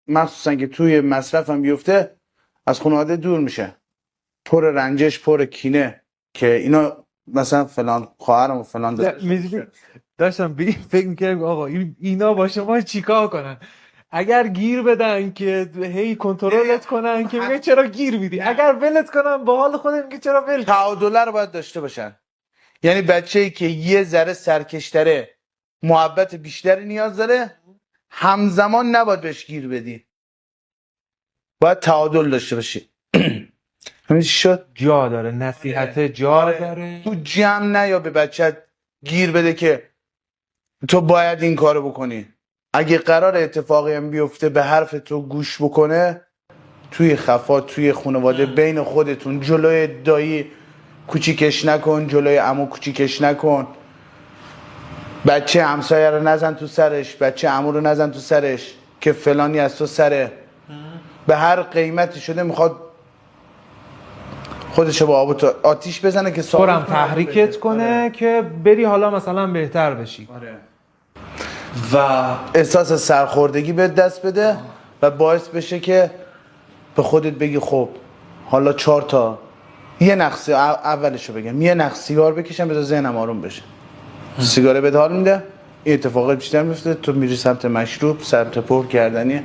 مخصوصا که توی مصرف هم بیفته از خانواده دور میشه، پر رنجش، پر کینه که اینا مثلا فلان خواهرم و فلان داشتم به این فکر میکردم آقا اینا با شما چیکار کنن؟ اگر گیر بدن که هی کنترلت کنن که میگه چرا گیر میدی، اگر ولت کنن با حال خودت میگه چرا ول. تعادله رو باید داشته باشن. یعنی بچه‌ای که یه ذره سرکشتره، محبت بیشتری نیاز داره، همزمان نباید بهش گیر بدی، باید تعادل داشته باشی. همین شد. جا داره نصیحت، جا داره. تو جمع نیا به بچت گیر بده که تو باید این کارو بکنی. اگه قرار اتفاقی هم بیفته به حرف تو گوش بکنه، توی خفا، توی خانواده، بین خودتون، جلوی دایی کوچیکش نکن، جلوی عمو کوچیکش نکن، بچه همسایه رو نزن تو سرش، بچه عمو رو نزن تو سرش که فلانی از تو سره. به هر قیمتی شده میخواد خودشو با آب و آتیش بزنه که خورم تحریکت کنه که بری حالا مثلا بهتر بشی. و احساس سرخوردگی به دست بده و باعث بشه که به خودت بگی خب حالا 4 تا یه نخ اولشو بگم یه نخ سیگار بکشم بذار ذهنم آروم بشه. سیگار بهت حال میده، این اتفاقات بیشتر میفته، تو میری سمت مشروب، سمت پر کردنی.